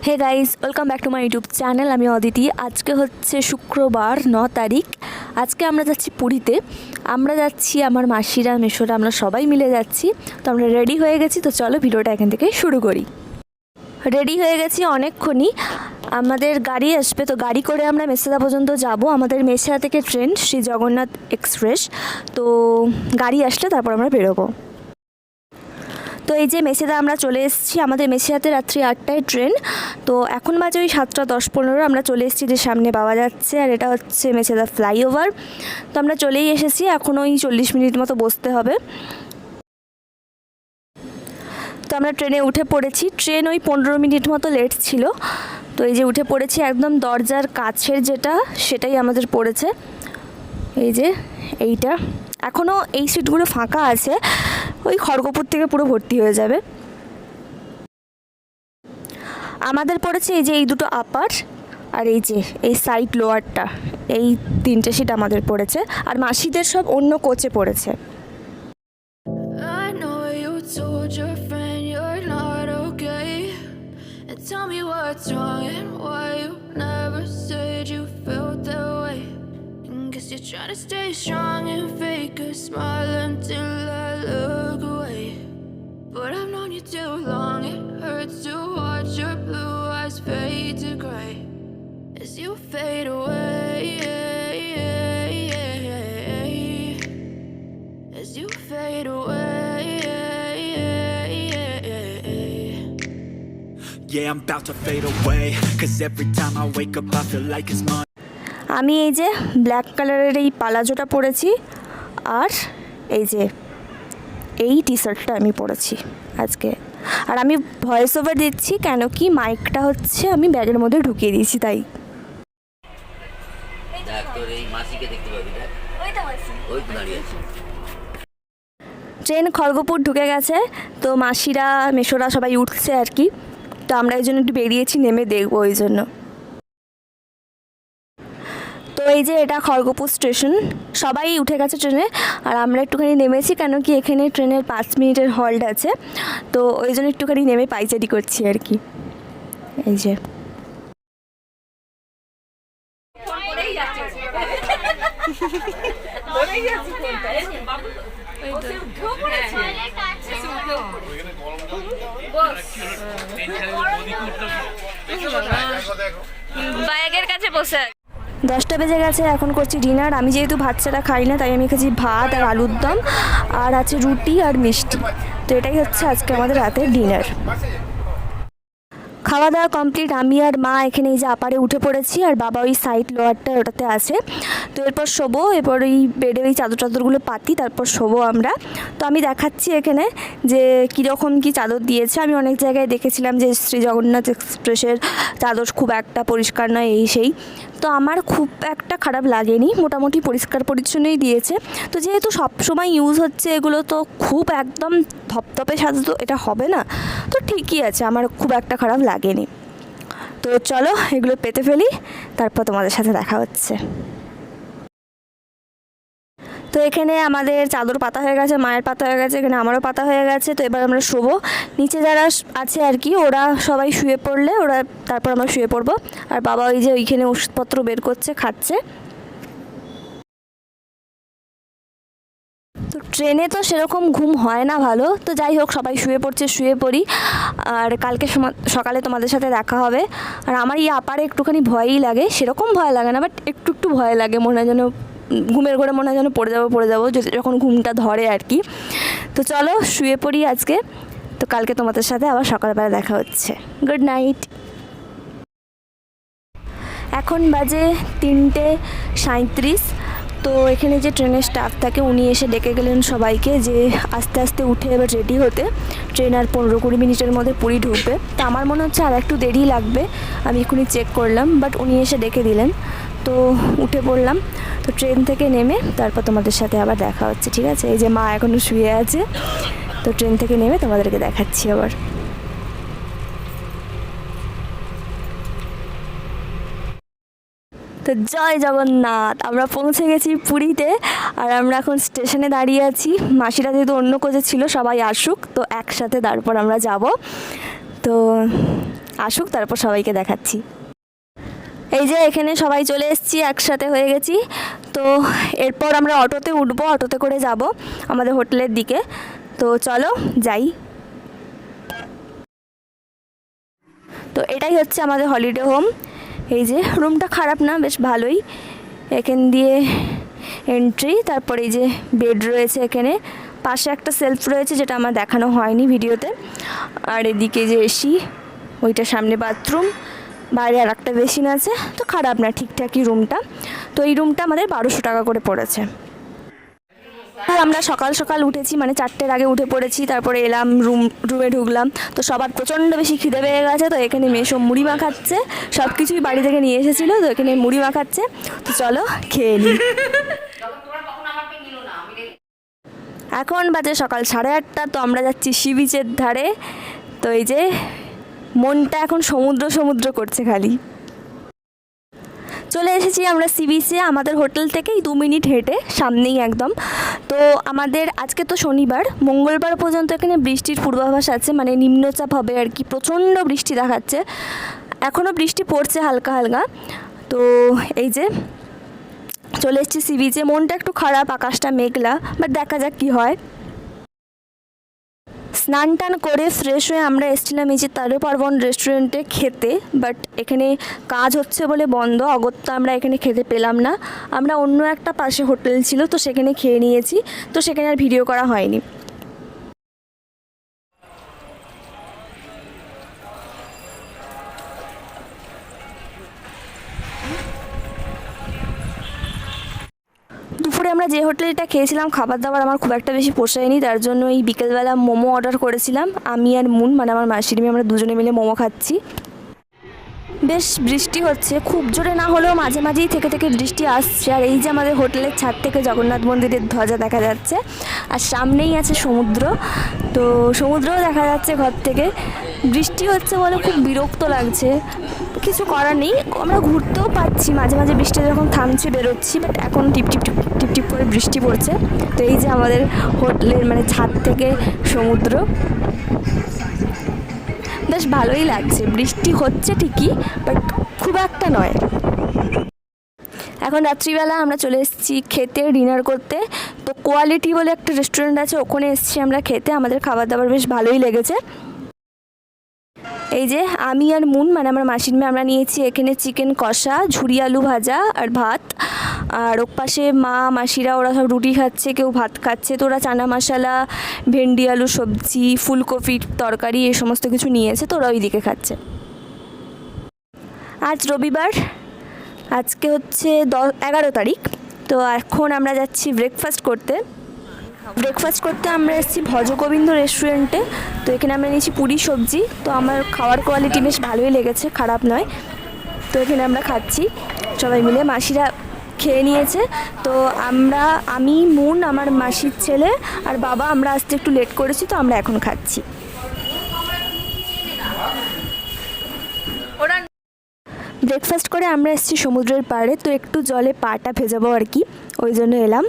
Hey guys, welcome back to my YouTube channel. আমি অদিতি। আজকে হচ্ছে শুক্রবার 9 তারিখ। আজকে আমরা যাচ্ছি পুরীতে। আমরা যাচ্ছি, আমার মাসিরা মেশোরা আমরা সবাই মিলে যাচ্ছি। তো আমরা রেডি হয়ে গেছি। তো চলো ভিডিওটা এখান থেকে শুরু করি। রেডি হয়ে গেছি অনেকক্ষণই। আমাদের গাড়ি আসবে, তো গাড়ি করে আমরা মেসেদা পর্যন্ত যাব। আমাদের মেসেদা থেকে ট্রেন শ্রী জগন্নাথ এক্সপ্রেস। তো গাড়ি আসলে তারপর আমরা বেরোবো। তো এই যে মেসেদা আমরা চলে এসেছি। আমাদের মেসেদাতে রাত্রি 8টায় ট্রেন। তো এখন বাজে ওই 7টা 10-15 আমরা চলে এসেছি, যে সামনে পাওয়া যাচ্ছে। আর এটা হচ্ছে মেসেদা ফ্লাইওভার। তো আমরা চলেই এসেছি। এখন ওই 40 মিনিট মতো বসতে হবে। তো আমরা ট্রেনে উঠে পড়েছি। ট্রেন ওই 15 মিনিট মতো লেট ছিল। তো এই যে উঠে পড়েছি, একদম দরজার কাছের যেটা সেটাই আমাদের পড়েছে। এই যে এইটা এখনও এই সিটগুলো ফাঁকা আছে, ওই খড়গপুর থেকে পুরো ভর্তি হয়ে যাবে। আমাদের পড়েছে এই যে এই দুটো আপার, আর এই যে এই সাইড লোয়ারটা, এই 3টে সিট আমাদের পড়েছে। আর মাসিদের সব অন্য কোচে পড়েছে। You're trying to stay strong and fake a smile until I look away. But I've known you too long, it hurts to watch your blue eyes fade to gray as you fade away, as you fade away. Yeah, I'm about to fade away, 'cause every time I wake up I feel like it's mine. আমি এই যে black কালারের এই পালাজোটা পরেছি, আর এই যে এই টি শার্টটা আমি পরেছি আজকে। আর আমি ভয়েস ওভার দিচ্ছি, কেন কি মাইকটা হচ্ছে আমি ব্যাগের মধ্যে ঢুকিয়ে দিয়েছি তাই। ট্রেন খড়গপুর ঢুকে গেছে। তো মাসিরা মেশোরা সবাই উঠছে আর কি। তো আমরা এই জন্য একটু বেরিয়েছি, নেমে দেখবো ওই জন্য। তো এই যে এটা খড়গপুর স্টেশন, সবাই উঠে গেছে ট্রেনে, আর আমরা একটুখানি নেমেছি, কেন কি এখানে ট্রেনের 5 মিনিটের হল্ট আছে। তো ওই জন্য একটুখানি নেমে পাইচারি করছি আর কি। এই যে ব্যাগের কাছে বসে 10টা বেজে গেছে, এখন করছি ডিনার। আমি যেহেতু ভাত ছাড়া খাই না, তাই আমি খেয়েছি ভাত আর আলুর দম, আর আছে রুটি আর মিষ্টি। তো এটাই হচ্ছে আজকে আমাদের রাতের ডিনার। খাওয়া দাওয়া কমপ্লিট। আমি আর মা এখানে এই যে আপারে উঠে পড়েছি, আর বাবা ওই সাইড লোয়ারটা ওটাতে আছে। তো এরপর শোবো, এরপর ওই বেডে ওই চাদরগুলো পাতি, তারপর শোবো আমরা। তো আমি দেখাচ্ছি এখানে যে কীরকম কী চাদর দিয়েছে। আমি অনেক জায়গায় দেখেছিলাম যে শ্রী জগন্নাথ এক্সপ্রেসের চাদর খুব একটা পরিষ্কার নয়, এই সেই। তো আমার খুব একটা খারাপ লাগেনি, মোটামুটি পরিষ্কার পরিচ্ছন্নই দিয়েছে। তো যেহেতু সবসময় ইউজ হচ্ছে এগুলো, তো খুব একদম ধপধপে সাজা তো এটা হবে না। তো ঠিকই আছে, আমার খুব একটা খারাপ লাগেনি। তো চলো এগুলো পেতে ফেলি, তারপর তোমাদের সাথে দেখা হচ্ছে। তো এখানে আমাদের চাদর পাতা হয়ে গেছে, মায়ের পাতা হয়ে গেছে, এখানে আমারও পাতা হয়ে গেছে। তো এবার আমরা শোবো। নিচে যারা আছে আর কি, ওরা সবাই শুয়ে পড়লে তারপর আমরা শুয়ে পড়বো। আর বাবা ওই যে ওইখানে ওষুধপত্র বের করছে, খাচ্ছে। তো ট্রেনে তো সেরকম ঘুম হয় না ভালো। তো যাই হোক, সবাই শুয়ে পড়ছে, শুয়ে পড়ি। আর কালকে সকালে তোমাদের সাথে দেখা হবে। আর আমার এই আপারে একটুখানি ভয়ই লাগে, সেরকম ভয় লাগে না, বাট একটু একটু ভয় লাগে, মনে হয় যেন ঘুমের ঘরে মনে হয় যেন পড়ে যাবো যখন ঘুমটা ধরে আর কি। তো চলো শুয়ে পড়ি আজকে। তো কালকে তোমাদের সাথে আবার সকালবেলা দেখা হচ্ছে। Good night. এখন বাজে 3:37। তো এখানে যে ট্রেনের স্টাফ থাকে উনি এসে ডেকে গেলেন সবাইকে, যে আস্তে আস্তে উঠে এবার রেডি হতে। ট্রেন আর 15-20 মিনিটের মধ্যে পুরী ঢুকবে। তো আমার মনে হচ্ছে আর একটু দেরি লাগবে, আমি এখনই চেক করলাম, বাট উনি এসে ডেকে দিলেন। তো উঠে পড়লাম। তো ট্রেন থেকে নেমে তারপর তোমাদের সাথে আবার দেখা হচ্ছে, ঠিক আছে? এই যে মা এখনও শুয়ে আছে। তো ট্রেন থেকে নেমে তোমাদেরকে দেখাচ্ছি আবার। তো জয় জগন্নাথ, আমরা পৌঁছে গেছি পুরীতে। আর আমরা এখন স্টেশনে দাঁড়িয়ে আছি। মাসিরা যেহেতু অন্য কোচে ছিল, সবাই আসুক তো একসাথে তারপর আমরা যাব। তো আসুক, তারপর সবাইকে দেখাচ্ছি। এই যে এখানে সবাই চলে এসেছি, একসাথে হয়ে গেছি। তো এরপর আমরা অটোতে উঠবো, অটোতে করে যাব আমাদের হোটেলের দিকে। তো চলো যাই। তো এটাই হচ্ছে আমাদের হলিডে হোম। এই যে রুমটা খারাপ না, বেশ ভালোই। এখান দিয়ে এন্ট্রি, তারপর এই যে বেড রয়েছে, এখানে পাশে একটা সেলফ রয়েছে যেটা আমার দেখানো হয়নি ভিডিওতে। আর এদিকে যে এসি, ওইটা সামনে বাথরুম, বাইরে আর একটা বেসিন আছে। তো খারাপ না, ঠিকঠাকই রুমটা। তো এই রুমটা আমাদের 1200 টাকা করে পড়েছে। আর আমরা সকাল সকাল উঠেছি, মানে 4টের আগে উঠে পড়েছি। তারপরে এলাম, রুমে ঢুকলাম। তো সবার প্রচণ্ড বেশি খিদে পেয়ে গেছে। তো এখানে মেশো মুড়ি মাখাচ্ছে, সব কিছুই বাড়ি থেকে নিয়ে এসেছিলো। তো এখানে মুড়ি মাখাচ্ছে। তো চলো খেয়ে নিই। এখন বাজে সকাল 8:30। তো আমরা যাচ্ছি সি বিচের ধারে। তো এই যে মনটা এখন সমুদ্র সমুদ্র করছে খালি। চলে এসেছি আমরা সি বিচে, আমাদের হোটেল থেকেই 2 মিনিট হেঁটে সামনেই একদম। তো আমাদের আজকে তো শনিবার, মঙ্গলবার পর্যন্ত এখানে বৃষ্টির পূর্বাভাস আছে, মানে নিম্নচাপ হবে আর কি। প্রচণ্ড বৃষ্টি দেখাচ্ছে, এখনও বৃষ্টি পড়ছে হালকা হালকা। তো এই যে চলে এসেছি সি বিচে। মনটা একটু খারাপ, আকাশটা মেঘলা, বাট দেখা যাক কী হয়। স্নান টান করে ফ্রেশ হয়ে আমরা এসেছিলাম এই যে তারপার্বণ রেস্টুরেন্টে খেতে। বাট এখানে কাজ হচ্ছে বলে বন্ধ, অগত্যা আমরা এখানে খেতে পেলাম না। আমরা অন্য একটা পাশে হোটেল ছিল, তো সেখানে খেয়ে নিয়েছি। তো সেখানে আর ভিডিও করা হয়নি। দুপুরে আমরা যে হোটেলটা খেয়েছিলাম, খাবার দাবার আমার খুব একটা বেশি পোষায়নি। তার জন্য এই বিকেলবেলা মোমো অর্ডার করেছিলাম। আমি আর মুন, মানে আমার মাসির মেয়ে, আমরা দুজনে মিলে মোমো খাচ্ছি। বেশ বৃষ্টি হচ্ছে, খুব জোরে না হলেও মাঝে মাঝেই থেকে থেকে বৃষ্টি আসছে। আর এই যে আমাদের হোটেলের ছাদ থেকে জগন্নাথ মন্দিরের ধ্বজা দেখা যাচ্ছে। আর সামনেই আছে সমুদ্র, তো সমুদ্রও দেখা যাচ্ছে ঘর থেকে। বৃষ্টি হচ্ছে বলে খুব বিরক্ত লাগছে, কিছু করার নেই। আমরা ঘুরতেও পাচ্ছি, মাঝে মাঝে বৃষ্টি যখন থামছে বেরোচ্ছি। বাট এখন টিপটিপ টিপটিপ করে বৃষ্টি পড়ছে। তো এই যে আমাদের হোটেলের মানে ছাদ থেকে সমুদ্র, বেশ ভালোই লাগছে। বৃষ্টি হচ্ছে ঠিকই, বাট খুব একটা নয়। এখন রাত্রিবেলা আমরা চলে এসেছি খেতে, ডিনার করতে। তো কোয়ালিটি বলে একটা রেস্টুরেন্ট আছে, ওখানে এসেছি আমরা খেতে। আমাদের খাবার দাবার বেশ ভালোই লেগেছে। এই যে আমি আর মুন, মানে আমার মাসির মেয়ে, আমরা নিয়েছি এখানে চিকেন কষা, ঝুরি আলু ভাজা আর ভাত। আর ওর পাশে মা মাসিরা ওরা সব রুটি খাচ্ছে, কেউ ভাত খাচ্ছে। তো ওরা চানা মশলা, ভেন্ডি আলু সবজি, ফুলকপির তরকারি, এই সমস্ত কিছু নিয়েছে। তো ওরা ওই দিকে খাচ্ছে। আজ রবিবার, আজকে হচ্ছে 11 তারিখ। তো এখন আমরা যাচ্ছি ব্রেকফাস্ট করতে। আমরা এসেছি ভজগোবিন্দ রেস্টুরেন্টে। তো এখানে আমরা নিয়েছি পুরি সবজি। তো আমার খাওয়ার কোয়ালিটি বেশ ভালোই লেগেছে, খারাপ নয়। তো এখানে আমরা খাচ্ছি সবাই মিলে, মাসিরা খেয়ে নিয়েছে। তো আমি, মুন, আমার মাসির ছেলে আর বাবা, আমরা আসতে একটু লেট করেছি। তো আমরা এখন খাচ্ছি। ব্রেকফাস্ট করে আমরা এসেছি সমুদ্রের পাড়ে। তো একটু জলে পাটা ভেজাবো আর কি, ওই জন্য এলাম।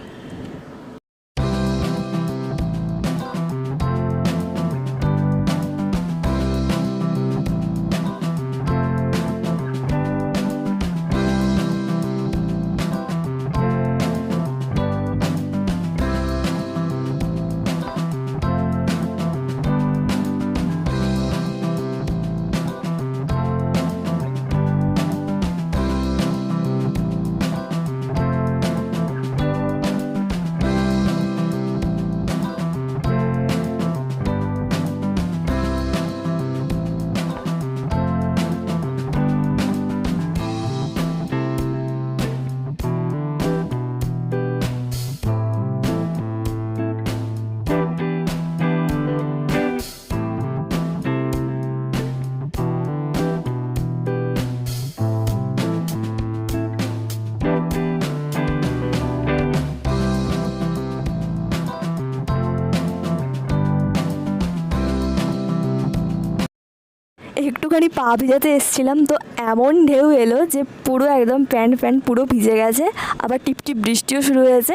একটুখানি পা ভিজাতে এসেছিলাম, তো এমন ঢেউ এলো যে পুরো একদম প্যান্ট পুরো ভিজে গেছে। আবার টিপটিপ বৃষ্টিও শুরু হয়েছে।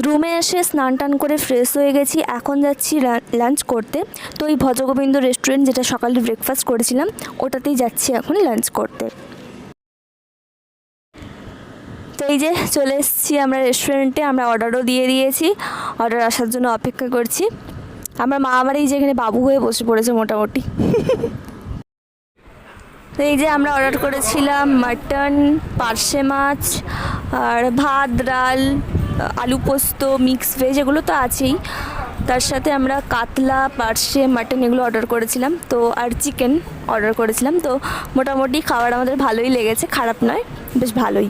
রুমে এসে স্নান টান করে ফ্রেশ হয়ে গেছি, এখন যাচ্ছি লাঞ্চ করতে। তো এই ভজগোবিন্দ রেস্টুরেন্ট, যেটা সকালে ব্রেকফাস্ট করেছিলাম, ওটাতেই যাচ্ছি এখন লাঞ্চ করতে। তো এই যে চলে এসেছি আমরা রেস্টুরেন্টে, আমরা অর্ডারও দিয়ে দিয়েছি, অর্ডার আসার জন্য অপেক্ষা করছি। আমার মা আবার এই যে এখানে বাবু হয়ে বসে পড়েছে মোটামুটি। তো এই যে আমরা অর্ডার করেছিলাম মাটন, পার্শে মাছ, আর ভাত, ডাল, আলু পোস্ত, মিক্স ভেজ, এগুলো তো আছেই। তার সাথে আমরা কাতলা, পার্শে, মাটন এগুলো অর্ডার করেছিলাম, তো আর চিকেন অর্ডার করেছিলাম। তো মোটামুটি খাবার আমাদের ভালোই লেগেছে, খারাপ নয়, বেশ ভালোই।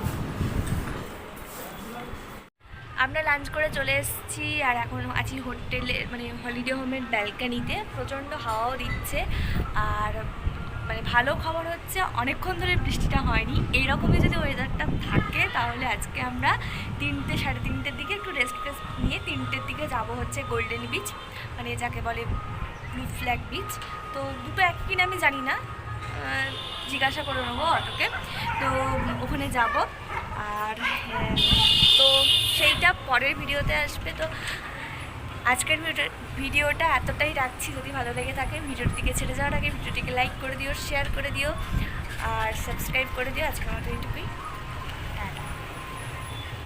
আমরা লাঞ্চ করে চলে এসেছি, আর এখন আছি হোটেলে, মানে হলিডে হোমের ব্যালকানিতে। প্রচণ্ড হাওয়াও দিচ্ছে, আর মানে ভালো খবর হচ্ছে অনেকক্ষণ ধরে বৃষ্টিটা হয়নি। এইরকমই যদি ওয়েদারটা থাকে তাহলে আজকে আমরা 3টে সাড়ে 3টের দিকে একটু রেস্ট নিয়ে 3টের দিকে যাব হচ্ছে গোল্ডেন বিচ, মানে যাকে বলে ব্লু ফ্ল্যাগ বিচ। তো দুটো এক কিনা আমি জানি না, জিজ্ঞাসা করে নেবো অটোকে। তো ওখানে যাব, আর তো সেইটা পরের ভিডিওতে আসবে। তো আজকের ভিডিওটা এতটাই রাখছি। যদি ভালো লেগে থাকে ভিডিওর দিকে ছেড়ে যাওয়ার আগে ভিডিওটিকে লাইক করে দিও, শেয়ার করে দিও, আর সাবস্ক্রাইব করে দিও। আজকের মতো এইটুকুই।